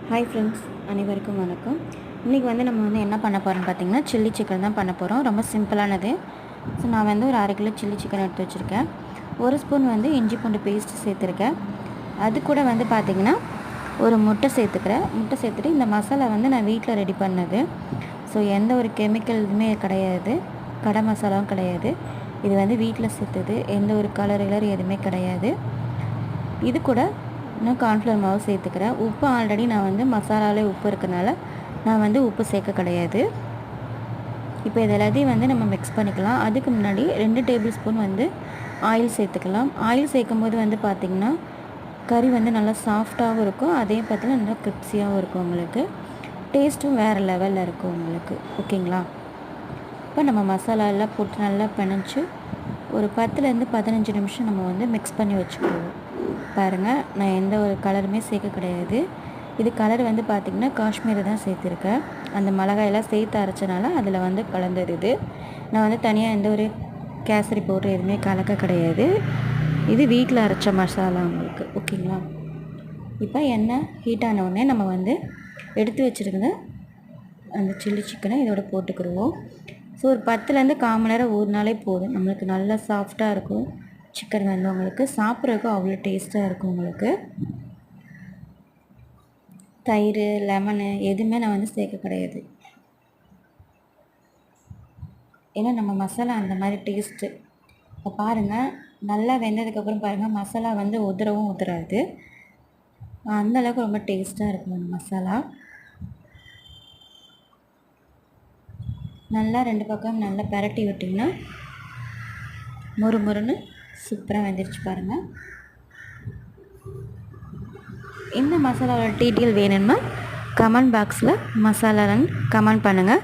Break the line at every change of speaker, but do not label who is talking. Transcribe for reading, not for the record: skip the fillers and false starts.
Hi friends, அனைவருக்கும் வணக்கம். இன்றைக்கி நம்ம என்ன பண்ண போகிறோம்னு பார்த்திங்கன்னா, சில்லி சிக்கன் தான் பண்ண போகிறோம். ரொம்ப சிம்பிளானது. ஸோ நான் ஒரு 1/2 கிலோ சில்லி சிக்கன் எடுத்து வச்சுருக்கேன். 1 ஸ்பூன் இஞ்சி பூண்டு பேஸ்ட்டு சேர்த்துருக்கேன். அது கூட பார்த்திங்கன்னா ஒரு முட்டை சேர்த்துக்கிறேன். முட்டை சேர்த்துட்டு இந்த மசாலா நான் வீட்டில் ரெடி பண்ணது. ஸோ எந்த ஒரு கெமிக்கல் இதுவுமே கிடையாது, கடை மசாலாவும் கிடையாது. இது வீட்டில் சேர்த்தது, எந்த ஒரு கலர் எதுவுமே கிடையாது. இது கூட இன்னும் கார்ன்ஃப்ளவர் மாவு சேர்த்துக்கிறேன். உப்பு ஆல்ரெடி நான் மசாலாவிலே உப்பு இருக்கனால நான் உப்பு சேர்க்க கிடையாது. இப்போ இது எல்லாத்தையும் நம்ம மிக்ஸ் பண்ணிக்கலாம். அதுக்கு முன்னாடி 2 டேபிள் ஸ்பூன் ஆயில் சேர்த்துக்கலாம். ஆயில் சேர்க்கும் போது பார்த்திங்கன்னா கறி நல்லா சாஃப்டாகவும் இருக்கும், அதே பார்த்திங்கன்னா நல்லா கிரிப்ஸியாகவும் இருக்கும். உங்களுக்கு டேஸ்ட்டும் வேறு லெவலில் இருக்கும் உங்களுக்கு. ஓகேங்களா? இப்போ நம்ம மசாலா எல்லாம் போட்டு நல்லா பிணைச்சி ஒரு 10லேருந்து 15 நிமிஷம் நம்ம மிக்ஸ் பண்ணி வச்சுக்குவோம். பாருங்கள், நான் எந்த ஒரு கலருமே சேர்க்க கிடையாது. இது கலர் பார்த்திங்கன்னா காஷ்மீரை தான் சேர்த்துருக்கேன். அந்த மிளகாயெல்லாம் சேர்த்து அரைச்சனால அதில் கலந்தது இது. நான் தனியாக எந்த ஒரு கேசரி பவுடர் எதுவுமே கலக்க கிடையாது. இது வீட்டில் அரைச்ச மசாலா உங்களுக்கு. ஓகேங்களா? இப்போ எண்ணெய் ஹீட் ஆன உடனே நம்ம எடுத்து வச்சுருந்த அந்த சில்லி சிக்கனை இதோட போட்டுக்கிடுவோம். ஸோ ஒரு 10லேருந்து 1/4 மணி நேரம் ஊறினாலே போதும். நம்மளுக்கு நல்லா சாஃப்டாக இருக்கும் சிக்கன். உங்களுக்கு சாப்பிட்றதுக்கும் அவ்வளோ டேஸ்ட்டாக இருக்கும். உங்களுக்கு தயிர், லெமனு எதுவுமே நான் சேர்க்க கிடையாது. ஏன்னா நம்ம மசாலா அந்த மாதிரி டேஸ்ட்டு. இப்போ பாருங்கள், நல்லா வெந்ததுக்கப்புறம் பாருங்கள், மசாலா உதிரவும் உதிராது. அந்தளவுக்கு ரொம்ப டேஸ்ட்டாக இருக்கும் அந்த மசாலா. நல்லா 2 பக்கம் நல்லா பரட்டி விட்டிங்கன்னா முறுமுறுன்னு சூப்பராக வெந்துருச்சு பாருங்கள். இந்த மசாலாவோட டீட்டெயில் வேணும்னா கமெண்ட் பாக்ஸில் மசாலான்னு கமெண்ட் பண்ணுங்கள்.